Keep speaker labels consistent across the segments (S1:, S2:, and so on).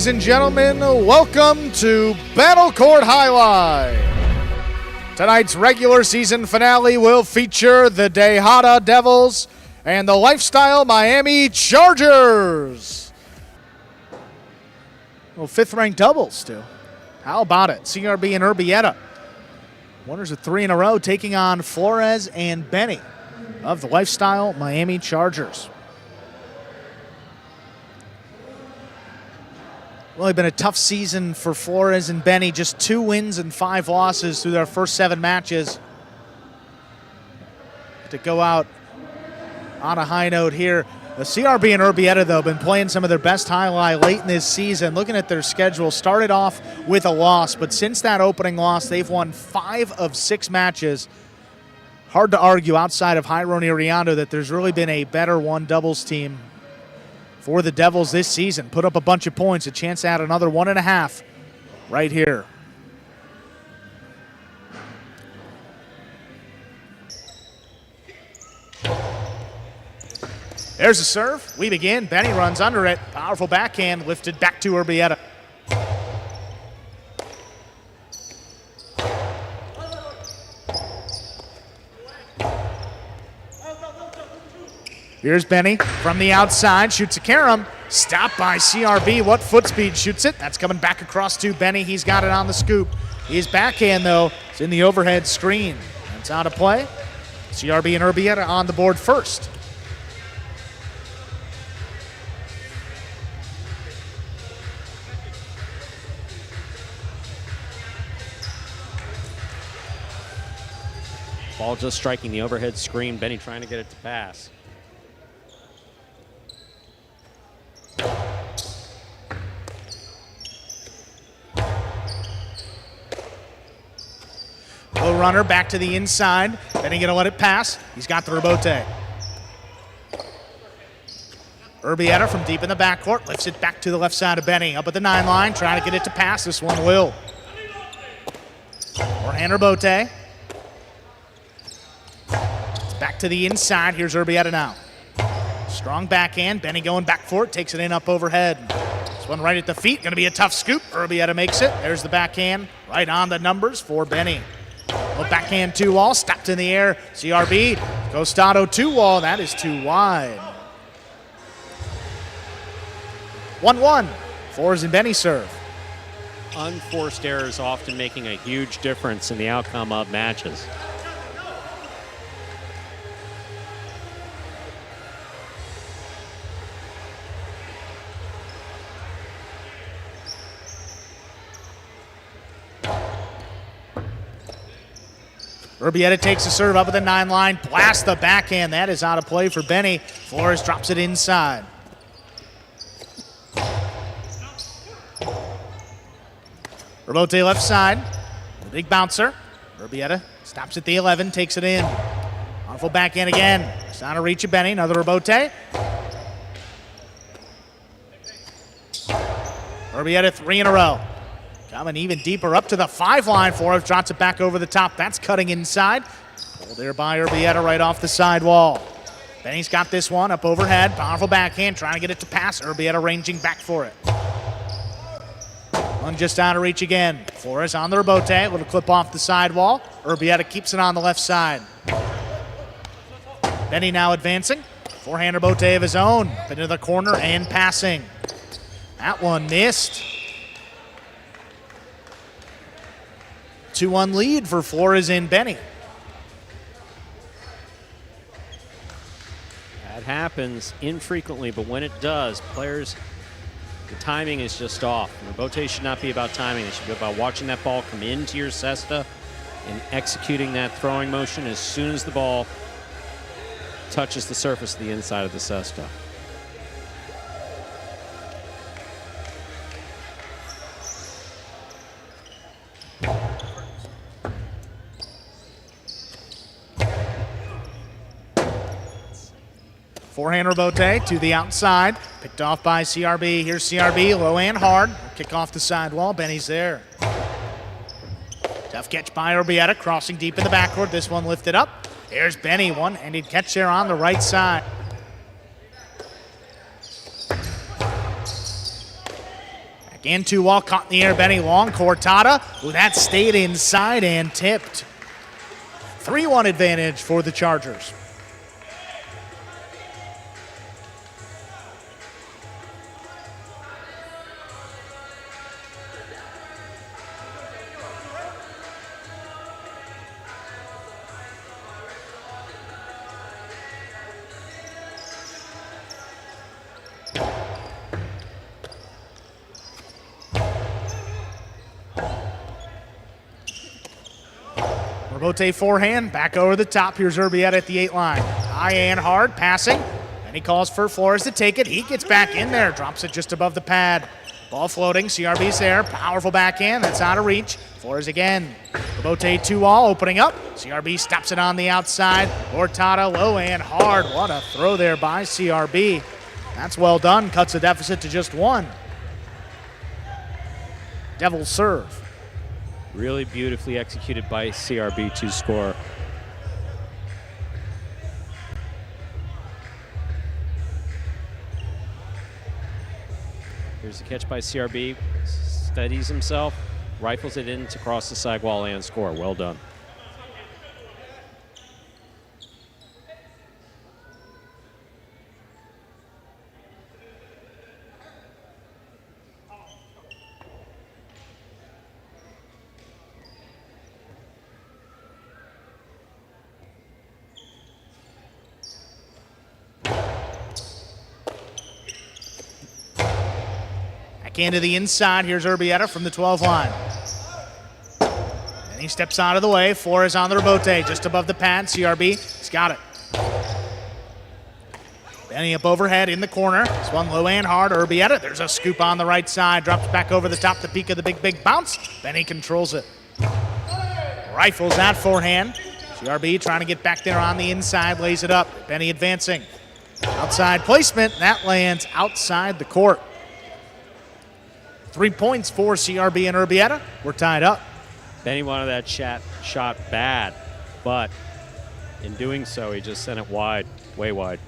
S1: Ladies and gentlemen, welcome to Battle Court Jai-Alai. Tonight's regular season finale will feature the Tejada Devils and the Lifestyle Miami Chargers. Well, fifth-ranked doubles, too. How about it? CRB and Urbieta. Winners of 3 in a row, taking on Flores and Benny of the Lifestyle Miami Chargers. Really been a tough season for Flores and Benny. Just 2 wins and 5 losses through their first 7 matches. To go out on a high note here. The CRB and Urbieta, though, have been playing some of their best Jai-Alai late in this season. Looking at their schedule, started off with a loss, but since that opening loss, they've won 5 of 6 matches. Hard to argue outside of Jairo Iriando that there's really been a better one doubles team for the Devils this season. Put up a bunch of points, a chance to add another 1.5 right here. There's a serve. We begin. Benny runs under it. Powerful backhand lifted back to Urbieta. Here's Benny from the outside, shoots a carom, stopped by CRB. What foot speed shoots it? That's coming back across to Benny. He's got it on the scoop. His backhand, though, is in the overhead screen. That's out of play. CRB and Urbieta on the board first.
S2: Ball just striking the overhead screen. Benny trying to get it to pass.
S1: Low runner back to the inside. Benny gonna let it pass. He's got the rebote. Urbieta from deep in the backcourt lifts it back to the left side of Benny. Up at the 9 line, trying to get it to pass. This one will. Forehand rebote. Back to the inside. Here's Urbieta now. Strong backhand. Benny going back for it. Takes it in up overhead. This one right at the feet. Going to be a tough scoop. Urbieta makes it. There's the backhand. Right on the numbers for Benny. Well, backhand 2-wall. Stopped in the air. CRB. Costado 2-wall. That is too wide. 1-1. Flores and Benny serve.
S2: Unforced errors often making a huge difference in the outcome of matches.
S1: Urbieta takes the serve up at the 9 line, blasts the backhand. That is out of play for Benny. Flores drops it inside. Rebote left side, the big bouncer. Urbieta stops at the 11, takes it in. Powerful backhand again. It's out of reach of Benny, another rebote. Urbieta 3 in a row. Coming even deeper up to the 5 line. Flores drops it back over the top. That's cutting inside. Pulled there by Urbieta right off the sidewall. Benny's got this one up overhead. Powerful backhand, trying to get it to pass. Urbieta ranging back for it. One just out of reach again. Flores on the rebote. Little clip off the sidewall. Urbieta keeps it on the left side. Benny now advancing. Forehand rebote of his own. Up into the corner and passing. That one missed. 2-1 lead for Flores and Benny.
S2: That happens infrequently, but when it does, players, the timing is just off. And rebote should not be about timing. It should be about watching that ball come into your cesta and executing that throwing motion as soon as the ball touches the surface of the inside of the cesta.
S1: Forehand rebote to the outside. Picked off by CRB. Here's CRB, low and hard. Kick off the sidewall. Benny's there. Tough catch by Urbieta, crossing deep in the backcourt. This one lifted up. Here's Benny, one-handed catch there on the right side. Backhand 2-wall, caught in the air, Benny long, Cortada. Ooh, that stayed inside and tipped. 3-1 advantage for the Chargers. Urbieta forehand, back over the top. Here's Urbieta at the 8 line. High and hard, passing. And he calls for Flores to take it. He gets back in there, drops it just above the pad. Ball floating, CRB's there. Powerful backhand, that's out of reach. Flores again. Urbieta 2-all, opening up. CRB stops it on the outside. Cortada low and hard. What a throw there by CRB. That's well done, cuts the deficit to just 1. Devils serve.
S2: Really beautifully executed by CRB to score. Here's the catch by CRB. Steadies himself, rifles it in to cross the sidewall and score. Well done.
S1: Backhand to the inside. Here's Urbieta from the 12 line. And he steps out of the way. Flores on the Urbieta, just above the pad. CRB, he's got it. Benny up overhead in the corner. This one low and hard. Urbieta, there's a scoop on the right side. Drops back over the top, the peak of the big bounce. Benny controls it. Rifles that forehand. CRB trying to get back there on the inside, lays it up. Benny advancing. Outside placement, that lands outside the court. 3 points for CRB and Urbieta. We're tied up.
S2: Benny wanted that shot bad, but in doing so, he just sent it wide, way wide.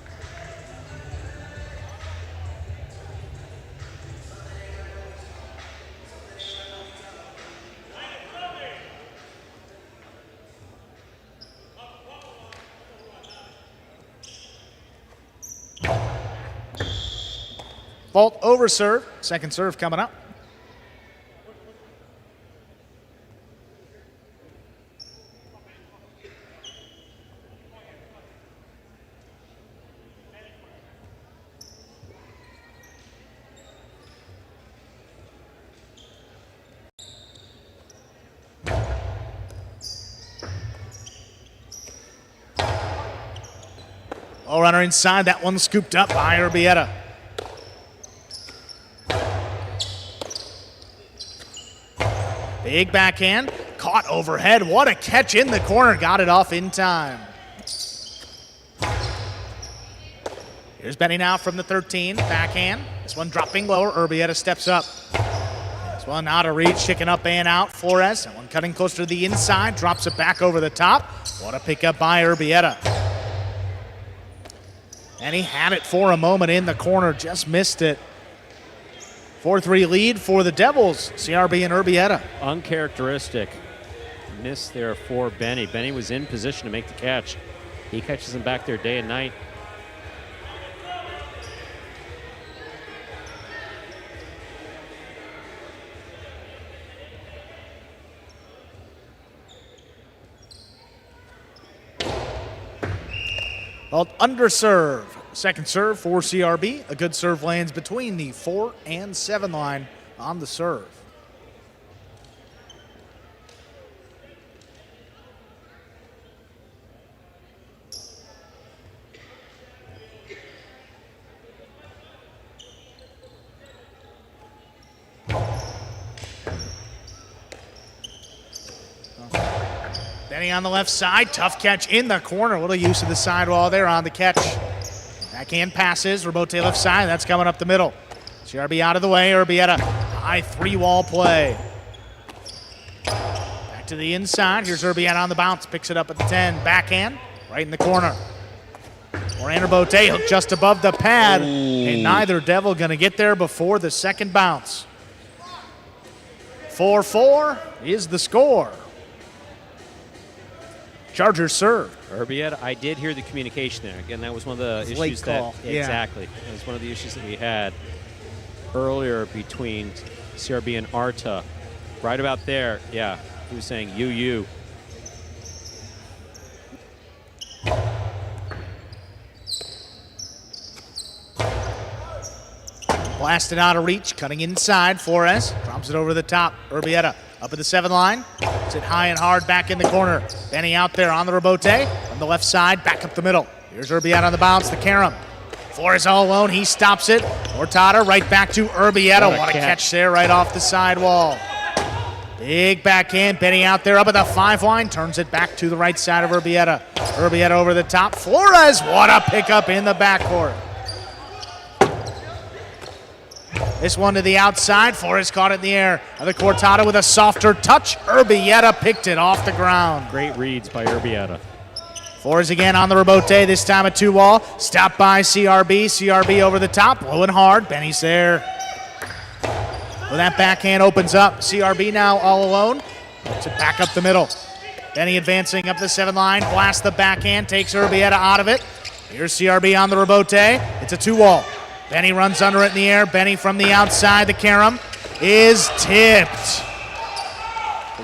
S1: Fault over serve. Second serve coming up. Ball runner inside. That one scooped up by Urbieta. Big backhand, caught overhead. What a catch in the corner, got it off in time. Here's Benny now from the 13, backhand. This one dropping lower, Urbieta steps up. This one out of reach, kicking up and out, Flores. That one cutting closer to the inside, drops it back over the top. What a pickup by Urbieta. And he had it for a moment in the corner, just missed it. 4-3 lead for the Devils, CRB and Urbieta.
S2: Uncharacteristic miss there for Benny. Benny was in position to make the catch. He catches him back there day and night.
S1: Called underserve. Second serve for CRB. A good serve lands between the 4 and 7 line on the serve. Benny on the left side, tough catch in the corner. Little use of the sidewall there on the catch. Backhand passes, Urbieta left side, that's coming up the middle. CRB out of the way, Urbieta, high 3-wall play. Back to the inside, here's Urbieta on the bounce, picks it up at the 10, backhand, right in the corner. Urbieta hooked just above the pad, and neither Devil gonna get there before the second bounce. 4-4 is the score. Chargers serve.
S2: Urbieta, I did hear the communication there. Again, that was one of the
S1: Late
S2: issues
S1: call.
S2: that
S1: Yeah.
S2: exactly. That was one of the issues that we had earlier between CRB and Arta. Right about there, yeah. He was saying you.
S1: Blasted out of reach, cutting inside. Flores drops it over the top. Urbieta up at the 7 line. Hits it high and hard back in the corner. Benny out there on the rebote. From the left side, back up the middle. Here's Urbieta on the bounce, the carom. Flores all alone, he stops it. Hurtado right back to Urbieta. What a catch there right off the sidewall. Big backhand, Benny out there up at the 5 line. Turns it back to the right side of Urbieta. Urbieta over the top. Flores, what a pickup in the backcourt. This one to the outside. Flores caught it in the air. Another Hurtado with a softer touch. Urbieta picked it off the ground.
S2: Great reads by Urbieta.
S1: Flores again on the rebote, this time a 2-wall. Stopped by CRB. CRB over the top, blowing hard. Benny's there. Well, that backhand opens up. CRB now all alone. Puts it back up the middle. Benny advancing up the 7 line. Blasts the backhand, takes Urbieta out of it. Here's CRB on the rebote. It's a 2-wall. Benny runs under it in the air. Benny from the outside. The carom is tipped.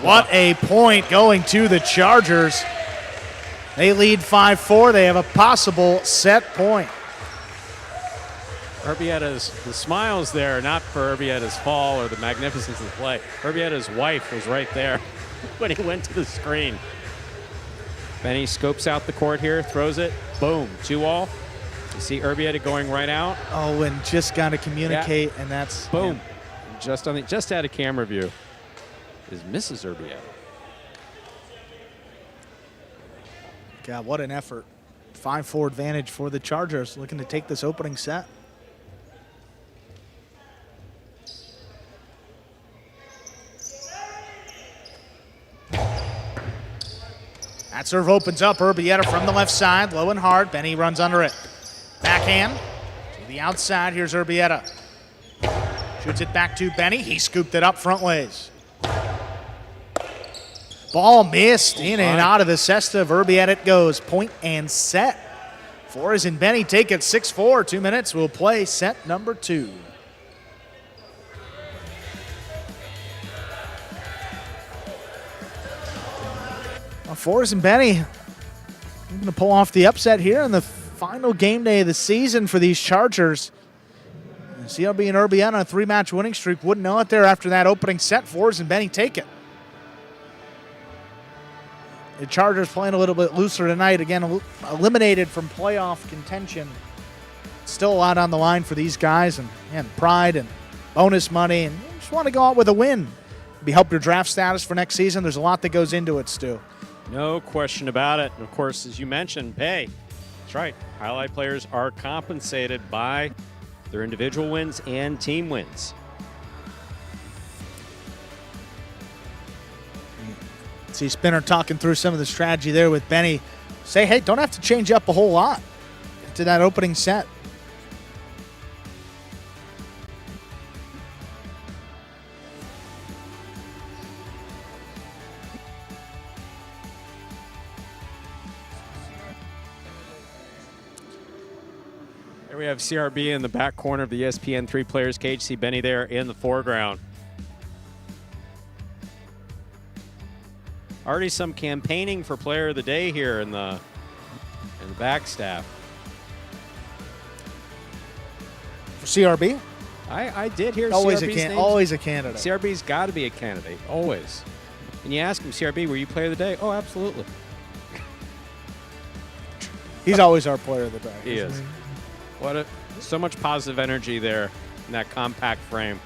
S1: What a point going to the Chargers. They lead 5-4. They have a possible set point.
S2: Urbieta's, the smiles there, not for Urbieta's fall or the magnificence of the play. Urbieta's wife was right there when he went to the screen. Benny scopes out the court here, throws it, boom, 2-all. You see Urbieta going right out.
S1: Oh, and just got to communicate, and that's
S2: boom.
S1: Yeah.
S2: Just out of camera view is Mrs. Urbieta.
S1: God, what an effort. 5-4 advantage for the Chargers, looking to take this opening set. That serve opens up. Urbieta from the left side, low and hard. Benny runs under it. Backhand to the outside. Here's Urbieta. Shoots it back to Benny. He scooped it up front ways. Ball missed in and out of the cesta of Urbieta. It goes. Point and set. Flores and Benny take it 6-4. 2 minutes. We'll play set number 2. Well, Flores and Benny going to pull off the upset here in the final game day of the season for these Chargers. CRB and Urbieta on a 3-match winning streak. Wouldn't know it there after that opening set. Flores and Benny take it. The Chargers playing a little bit looser tonight. Again, eliminated from playoff contention. Still a lot on the line for these guys. And pride and bonus money. And you just want to go out with a win. Maybe help your draft status for next season. There's a lot that goes into it, Stu.
S2: No question about it. And of course, as you mentioned, pay. That's right. Highlight players are compensated by their individual wins and team wins.
S1: See Spinner talking through some of the strategy there with Benny. Say, hey, don't have to change up a whole lot to that opening set.
S2: Here we have CRB in the back corner of the ESPN 3 players cage. See Benny there in the foreground. Already some campaigning for player of the day here in the back staff.
S1: For CRB?
S2: I did hear
S1: always
S2: CRB's name.
S1: Always a candidate.
S2: CRB's got to be a candidate, always. And you ask him, CRB, were you player of the day? Oh, absolutely.
S1: He's always our player of the day.
S2: He is. So much positive energy there in that compact frame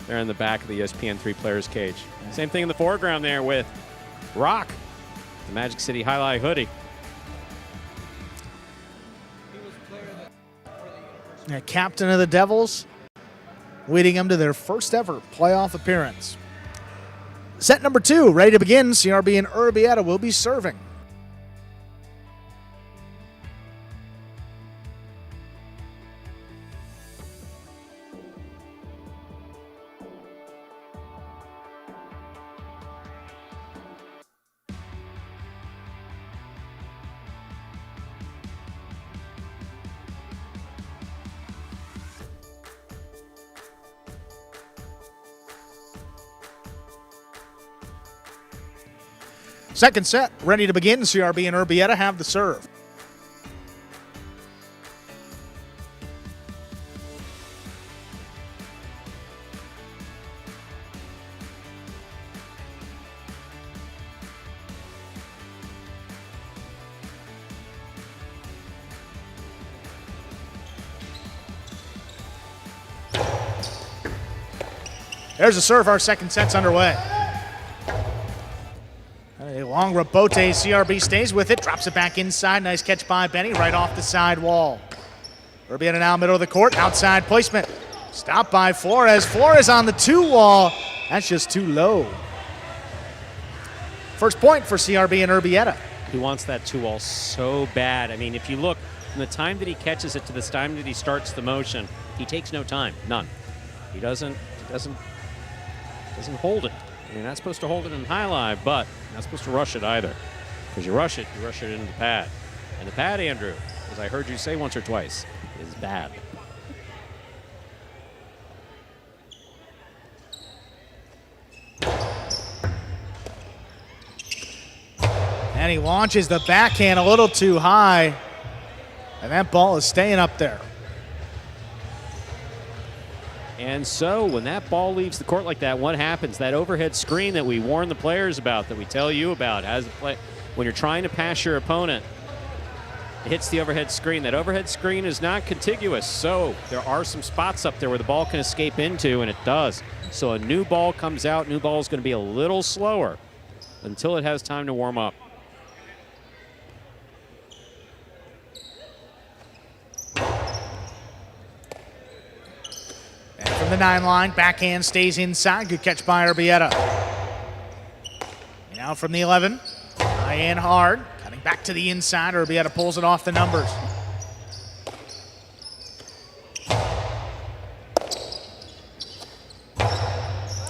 S2: there in the back of the ESPN 3 players cage. Same thing in the foreground there with Rock, the Magic City Jai-Alai hoodie.
S1: Yeah, captain of the Devils, leading them to their first ever playoff appearance. Set number 2, ready to begin. CRB and Urbieta will be serving. Second set ready to begin. CRB and Urbieta have the serve. There's a serve. Our second set's underway. A long rebote. CRB stays with it. Drops it back inside. Nice catch by Benny right off the side wall. Urbieta now middle of the court. Outside placement. Stopped by Flores. Flores on the 2 wall. That's just too low. First point for CRB and Urbieta.
S2: He wants that 2 wall so bad. I mean, if you look from the time that he catches it to the time that he starts the motion, he takes no time. None. He doesn't hold it. You're not supposed to hold it in high live, but you're not supposed to rush it either. Because you rush it into the pad. And the pad, Andrew, as I heard you say once or twice, is bad.
S1: And he launches the backhand a little too high. And that ball is staying up there.
S2: And so when that ball leaves the court like that, what happens? That overhead screen that we warn the players about, that we tell you about, when you're trying to pass your opponent, it hits the overhead screen. That overhead screen is not contiguous, so there are some spots up there where the ball can escape into, and it does. So a new ball comes out. New ball is going to be a little slower until it has time to warm up.
S1: From the 9 line, backhand stays inside. Good catch by Urbieta. Now from the 11, high and hard. Cutting back to the inside. Urbieta pulls it off the numbers.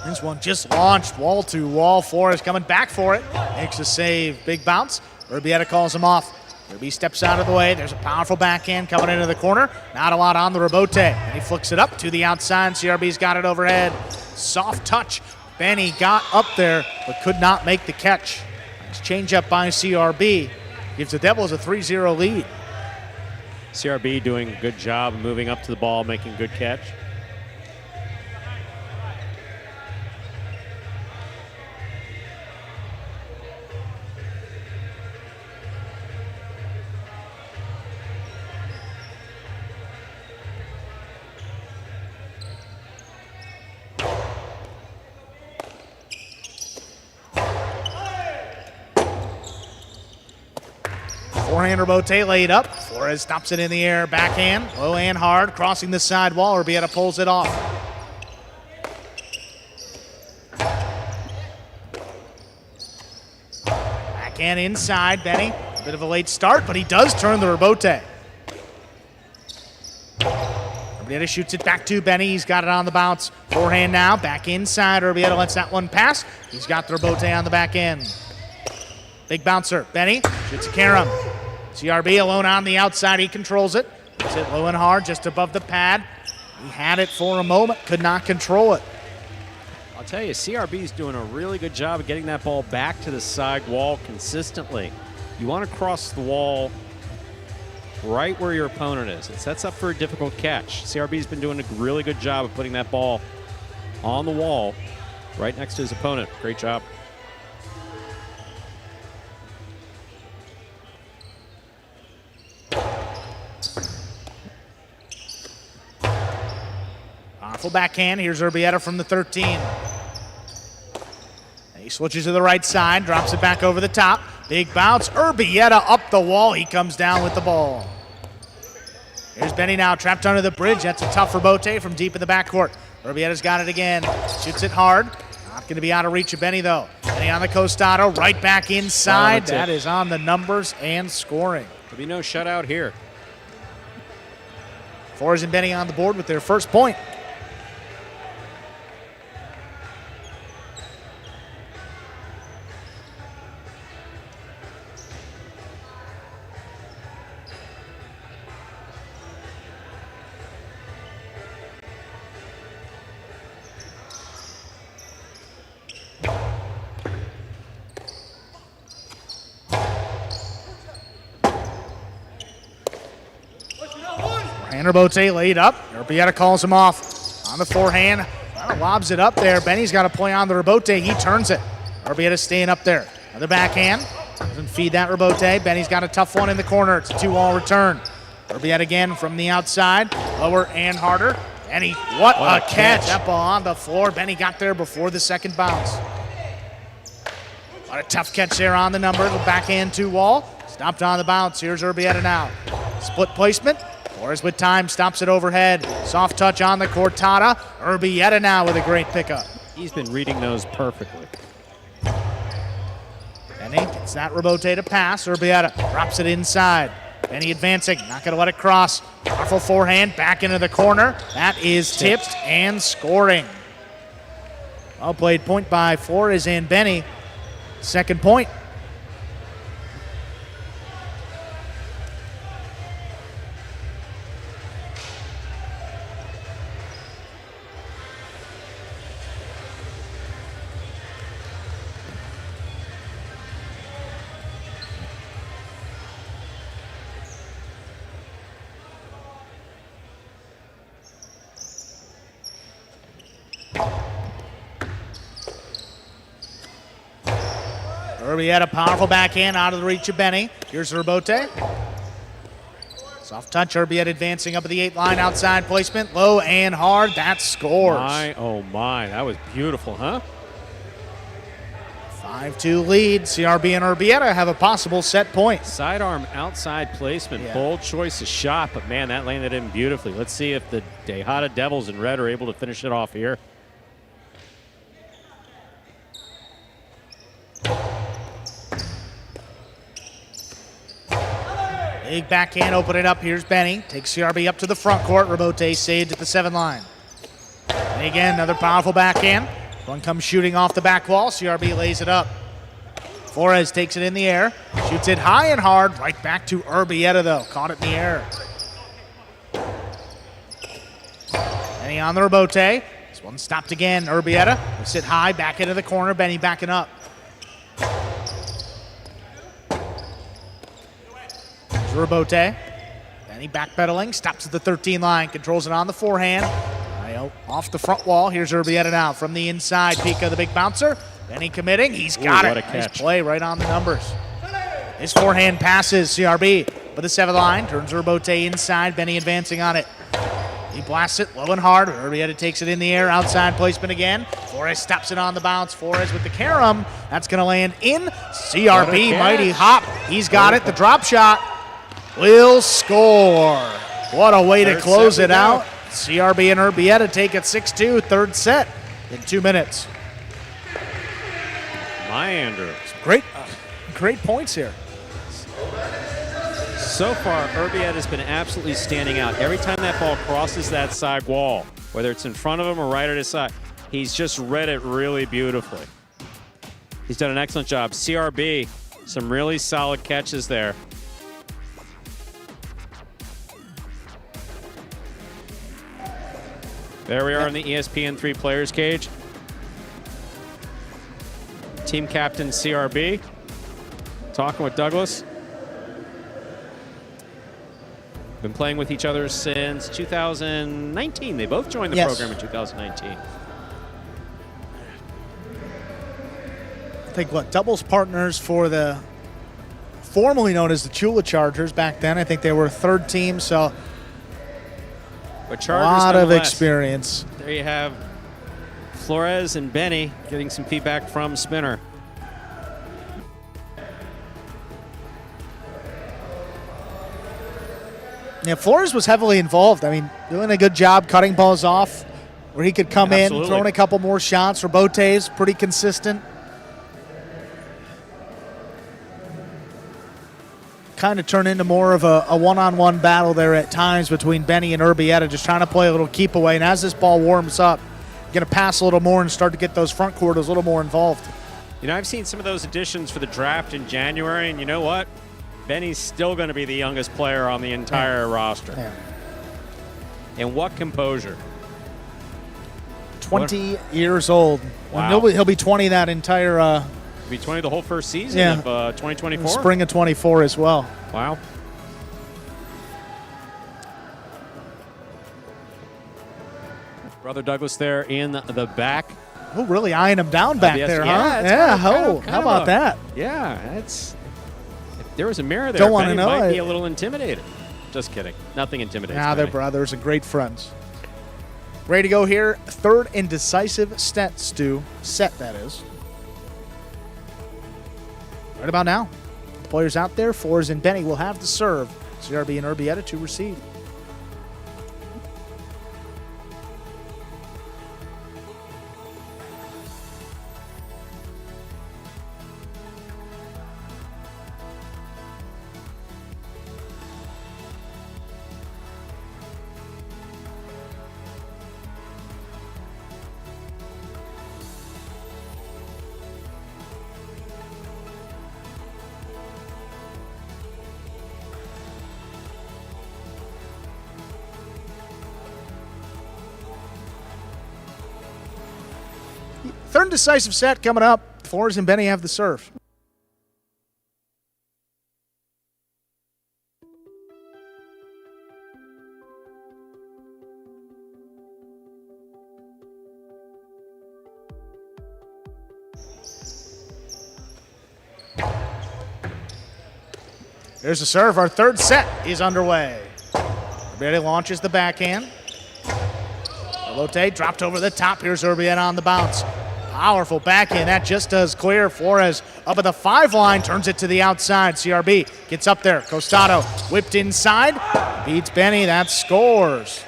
S1: This one just launched wall to wall. Flores coming back for it. Makes a save. Big bounce. Urbieta calls him off. Urbi steps out of the way. There's a powerful backhand coming into the corner. Not a lot on the rebote. And he flicks it up to the outside. CRB's got it overhead. Soft touch. Benny got up there, but could not make the catch. Nice change up by CRB. Gives the Devils a 3-0 lead.
S2: CRB doing a good job of moving up to the ball, making a good catch.
S1: Forehand rebote laid up. Flores stops it in the air. Backhand, low and hard, crossing the side wall. Urbieta pulls it off. Backhand inside. Benny, a bit of a late start, but he does turn the rebote. Urbieta shoots it back to Benny. He's got it on the bounce. Forehand now, back inside. Urbieta lets that one pass. He's got the rebote on the back end. Big bouncer. Benny shoots a carom. CRB alone on the outside. He controls it. Hits it low and hard just above the pad. He had it for a moment. Could not control it.
S2: I'll tell you, CRB's doing a really good job of getting that ball back to the side wall consistently. You want to cross the wall right where your opponent is. It sets up for a difficult catch. CRB's been doing a really good job of putting that ball on the wall right next to his opponent. Great job.
S1: Powerful backhand. Here's Urbieta from the 13. And he switches to the right side, drops it back over the top. Big bounce. Urbieta up the wall. He comes down with the ball. Here's Benny now, trapped under the bridge. That's a tough rebote from deep in the backcourt. Urbieta's got it again. Shoots it hard. Not going to be out of reach of Benny, though. Benny on the costado, right back inside. That is on the numbers and scoring.
S2: There'll be no shutout here.
S1: Flores and Benny on the board with their first point. And Urbieta laid up. Urbieta calls him off on the forehand. Kind of lobs it up there. Benny's got to play on the Urbieta. He turns it. Urbieta staying up there. Another backhand. Doesn't feed that Urbieta. Benny's got a tough one in the corner. It's a 2-all return. Urbieta again from the outside. Lower and harder. Benny, what a catch. That ball on the floor. Benny got there before the second bounce. What a tough catch there on the number. The backhand 2-wall. Stopped on the bounce. Here's Urbieta now. Split placement. Flores with time. Stops it overhead. Soft touch on the cortada. Urbieta now with a great pickup.
S2: He's been reading those perfectly.
S1: Benny gets that Urbieta to pass. Urbieta drops it inside. Benny advancing. Not going to let it cross. Powerful forehand. Back into the corner. That is tipped and scoring. Well played point by Flores and Benny. Second point. Urbieta, powerful backhand out of the reach of Benny. Here's Urbieta. Soft touch, Urbieta advancing up at the 8 line, outside placement, low and hard. That scores.
S2: My, oh my, that was beautiful, huh?
S1: 5-2 lead. CRB and Urbieta have a possible set point.
S2: Sidearm outside placement, bold choice of shot, but man, that landed in beautifully. Let's see if the Tejada Devils in red are able to finish it off here.
S1: Big backhand, open it up. Here's Benny. Takes CRB up to the front court. Urbieta saved at the 7 line. And again, another powerful backhand. One comes shooting off the back wall. CRB lays it up. Flores takes it in the air. Shoots it high and hard. Right back to Urbieta, though. Caught it in the air. Benny on the Urbieta. This one stopped again. Urbieta will sit high, back into the corner. Benny backing up. Urbieta. Benny backpedaling, stops at the 13 line, controls it on the forehand. Off the front wall. Here's Urbieta now from the inside. Pika, the big bouncer. Benny committing. He's got it.
S2: What a catch.
S1: Nice play right on the numbers. His forehand passes CRB, but the 7th line turns Urbieta inside. Benny advancing on it. He blasts it low and hard. Urbieta takes it in the air. Outside placement again. Flores stops it on the bounce. Flores with the carom. That's going to land in. CRB, mighty hop. He's got it. The drop shot will score. What a way to close it out. CRB and Urbieta take it 6-2, third set in 2 minutes.
S2: My Andrew.
S1: Great points here.
S2: So far, Urbieta has been absolutely standing out. Every time that ball crosses that side wall, whether it's in front of him or right at his side, he's just read it really beautifully. He's done an excellent job. CRB, some really solid catches there. There we are in the ESPN3 Players Cage. Team captain CRB talking with Douglas. Been playing with each other since 2019. They both joined the program in 2019.
S1: I think doubles partners for the formerly known as the Chula Chargers back then. I think they were 3rd team, so
S2: but
S1: a lot of experience.
S2: There you have Flores and Benny getting some feedback from Spinner.
S1: Yeah, Flores was heavily involved. I mean, doing a good job cutting balls off where he could come in, throwing a couple more shots. Urbieta's pretty consistent. Kind of turned into more of a one-on-one battle there at times between Benny and Urbieta, just trying to play a little keep away. And as this ball warms up, you're going to pass a little more and start to get those front quarters a little more involved.
S2: You know, I've seen some of those additions for the draft in January, and you know what? Benny's still going to be the youngest player on the entire roster.
S1: Yeah.
S2: And what composure.
S1: 20 years old.
S2: Wow.
S1: He'll be 20 that entire...
S2: He'll be 20 the whole first season of 2024?
S1: Spring of 24 as well.
S2: Wow. Brother Douglas there in the back.
S1: Oh, really eyeing him down back there, huh?
S2: Yeah,
S1: how about that?
S2: Yeah, that's. If there was a mirror there,
S1: Don't want to
S2: Benny
S1: know.
S2: might be a little intimidated. Just kidding. Nothing intimidating.
S1: Nah, they're brothers and great friends. Ready to go here. Third and decisive set, Stu. Set, that is. Right about now. The players out there, Flores and Benny will have to serve. CRB and Urbieta to receive. Third and decisive set coming up. Flores and Benny have the serve. There's the serve. Our third set is underway. Urbieta launches the backhand. Lotte dropped over the top. Here's Urbieta on the bounce. Powerful backhand. That just does clear. Flores up at the 5 line. Turns it to the outside. CRB gets up there. Costado whipped inside. Beats Benny. That scores.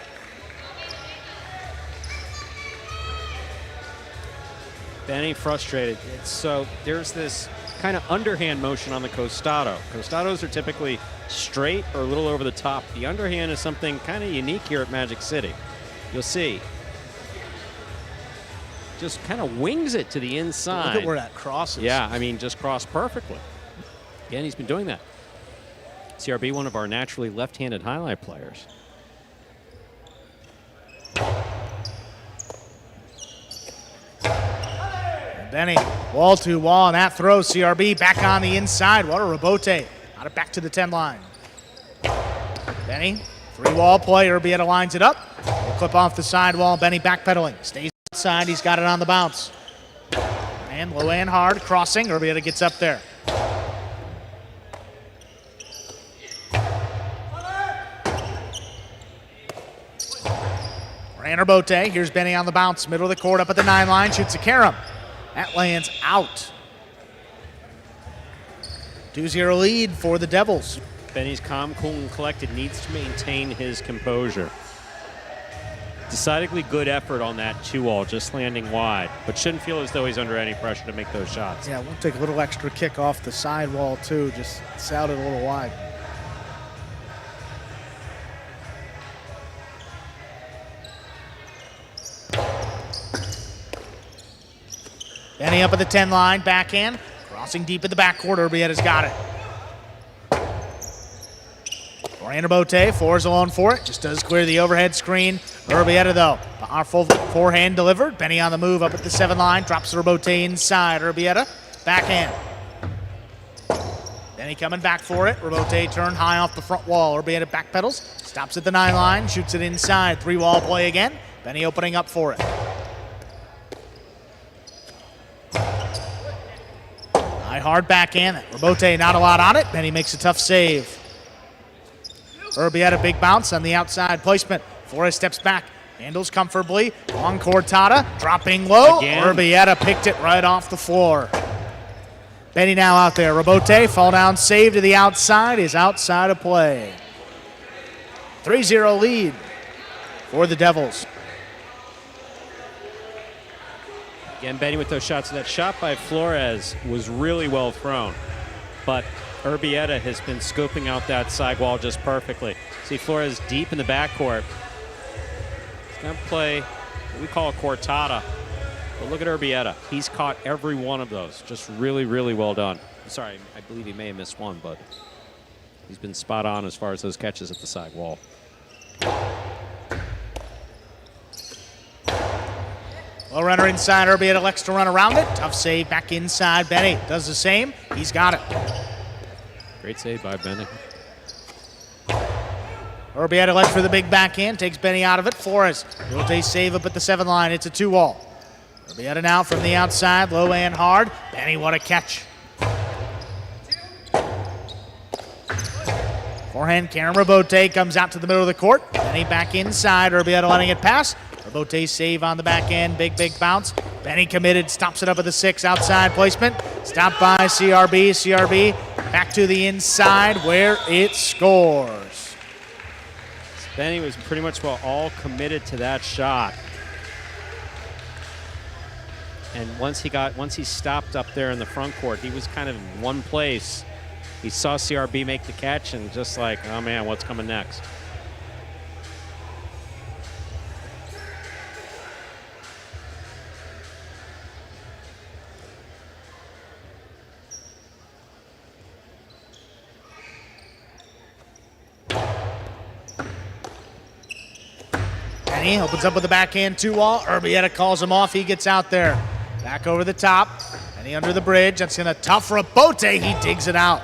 S2: Benny frustrated. So there's this kind of underhand motion on the Costado. Costados are typically straight or a little over the top. The underhand is something kind of unique here at Magic City. You'll see. Just kind of wings it to the inside.
S1: Look at where that crosses.
S2: Yeah, I mean, just crossed perfectly. Again, he's been doing that. CRB, one of our naturally left-handed highlight players.
S1: Benny, wall to wall, and that throws CRB back on the inside. What a rebote. Got it back to the 10 line. Benny, 3-wall play. Urbieta lines it up. Will clip off the sidewall. Benny backpedaling. Stays outside. He's got it on the bounce. And low and hard. Crossing. Urbieta gets up there. Ran rebote. Here's Benny on the bounce. Middle of the court up at the 9 line. Shoots a carom. That lands out. 2-0 lead for the Devils.
S2: Benny's calm, cool, and collected, needs to maintain his composure. Decidedly good effort on that 2-wall, just landing wide, but shouldn't feel as though he's under any pressure to make those shots.
S1: Yeah, we'll take a little extra kick off the sidewall too, just sounded a little wide. Benny up at the 10 line, backhand, crossing deep in the backcourt. Urbieta's got it. Bote, Flores alone for it. Just does clear the overhead screen. Urbieta, though, powerful forehand delivered. Benny on the move up at the 7 line. Drops the Bote inside. Urbieta, backhand. Benny coming back for it. Bote turned high off the front wall. Urbieta backpedals. Stops at the 9 line. Shoots it inside. 3-wall play again. Benny opening up for it. High hard backhand. Bote not a lot on it. Benny makes a tough save. Urbieta big bounce on the outside placement. Flores steps back, handles comfortably. On Cortada, dropping low.
S2: Again.
S1: Urbieta picked it right off the floor. Benny now out there. Bote, fall down save to the outside, is outside of play. 3-0 lead for the Devils.
S2: Again, Benny with those shots. That shot by Flores was really well thrown, but Urbieta has been scoping out that sidewall just perfectly. See Flores deep in the backcourt. He's going to play what we call a cortada. But look at Urbieta. He's caught every one of those. Just really, really well done. Sorry, I believe he may have missed one, but he's been spot on as far as those catches at the sidewall.
S1: Low runner inside. Urbieta elects to run around it. Tough save back inside. Benny does the same. He's got it.
S2: Great save by Benny.
S1: Urbieta left for the big backhand, takes Benny out of it. Flores, Bote save up at the 7 line. It's a 2-wall. Urbieta now from the outside, low and hard. Benny, what a catch. Forehand, Karen Rabote comes out to the middle of the court. Benny back inside, Urbieta letting it pass. Rabote save on the back end, big bounce. Benny committed, stops it up at the 6, outside placement. Stopped by CRB. CRB back to the inside where it scores.
S2: Benny was pretty much all committed to that shot. And once he stopped up there in the front court, he was kind of in one place. He saw CRB make the catch and just like, oh man, what's coming next?
S1: Benny opens up with the backhand 2-wall. Urbieta calls him off. He gets out there. Back over the top. Benny under the bridge. That's going to tough Rabote. He digs it out.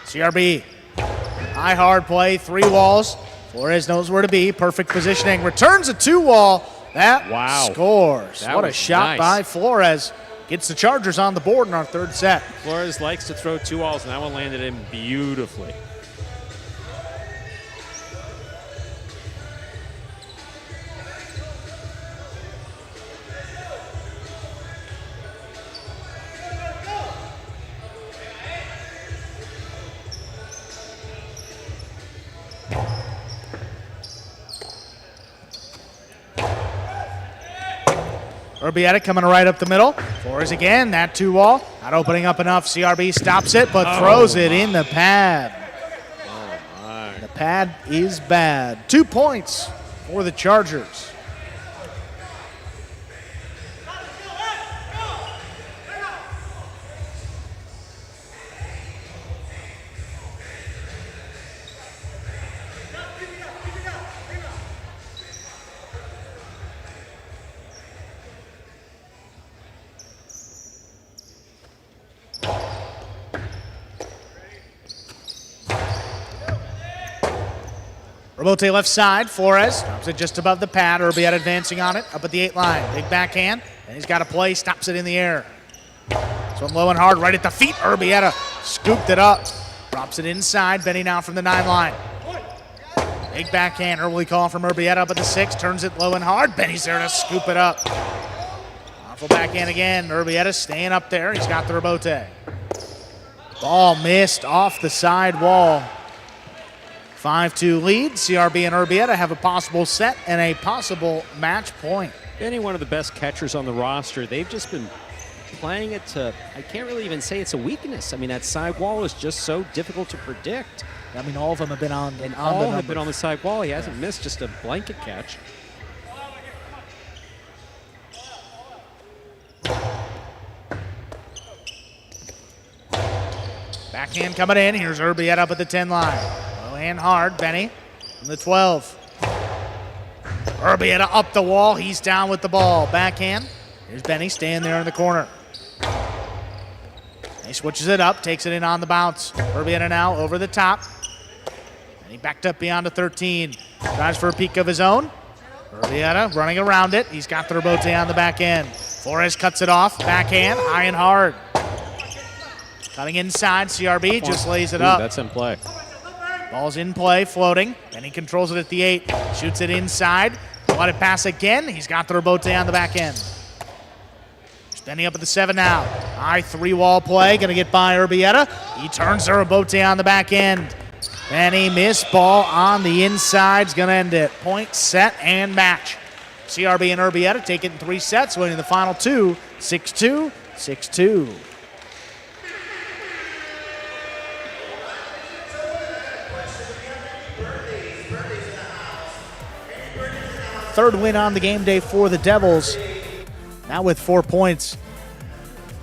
S1: CRB. High hard play. 3 walls. Flores knows where to be. Perfect positioning. Returns a 2-wall. That scores.
S2: That
S1: what a shot
S2: nice
S1: by Flores. Gets the Chargers on the board in our 3rd set.
S2: Flores likes to throw 2 walls, and that one landed in beautifully.
S1: Urbieta coming right up the middle. Flores again, that 2-wall. Not opening up enough. CRB stops it, but throws it in the pad.
S2: Oh, my.
S1: The pad is bad. 2 points for the Chargers. Rabote left side, Flores drops it just above the pad. Urbieta advancing on it, up at the 8 line. Big backhand, and he's got a play, stops it in the air. So low and hard, right at the feet. Urbieta scooped it up, drops it inside. Benny now from the 9 line. Big backhand, early call from Urbieta up at the 6, turns it low and hard. Benny's there to scoop it up. Powerful backhand again. Urbieta staying up there. He's got the Rabote. Ball missed off the side wall. 5-2 lead. CRB and Urbieta have a possible set and a possible match point.
S2: Benny, one of the best catchers on the roster. They've just been playing it to, I can't really even say it's a weakness. I mean, that side wall is just so difficult to predict.
S1: I mean, all of them have been on
S2: All have been on the side wall. He hasn't missed just a blanket catch.
S1: Backhand coming in. Here's Urbieta up at the 10 line. Low hand hard. Benny from the 12. Urbieta up the wall. He's down with the ball. Backhand. Here's Benny staying there in the corner. He switches it up, takes it in on the bounce. Urbieta now over the top. And he backed up beyond the 13. Tries for a peek of his own. Urbieta running around it. He's got the Rabote on the back end. Flores cuts it off. Backhand, high and hard. Cutting inside, CRB just lays it up.
S2: That's in play.
S1: Ball's in play, floating. Then he controls it at the 8. Shoots it inside. Let it pass again. He's got the Rabote on the back end. Benny up at the 7 now. High 3-wall play. Going to get by Urbieta. He turns the Rabote on the back end. Benny missed ball on the inside's going to end it. Point, set, and match. CRB and Urbieta take it in 3 sets, winning the final 2, 6-2, 6-2. Third win on the game day for the Devils. Now with 4 points.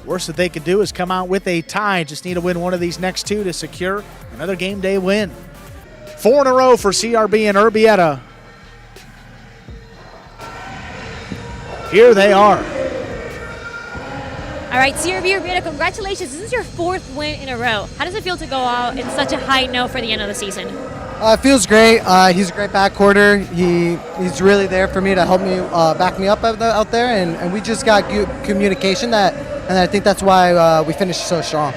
S1: Worst that they could do is come out with a tie. Just need to win one of these next 2 to secure another game day win. 4 in a row for CRB and Urbieta. Here they are.
S3: All right, CRB Urbieta, congratulations. This is your 4th win in a row. How does it feel to go out in such a high note for the end of the season? It feels great. He's a great backcourter. He's really there for me to help me back me up out there, and we just got good communication and I think that's why we finished so strong.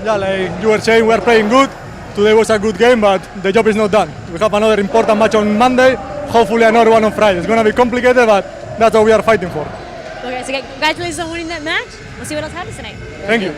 S4: Yeah, like you were saying, we are playing good. Today was a good game, but the job is not done. We have another important match on Monday, hopefully another one on Friday. It's going to be complicated, but that's what we are fighting for.
S5: Okay, so congratulations on winning that match. We'll see what else happens tonight.
S4: Thank you.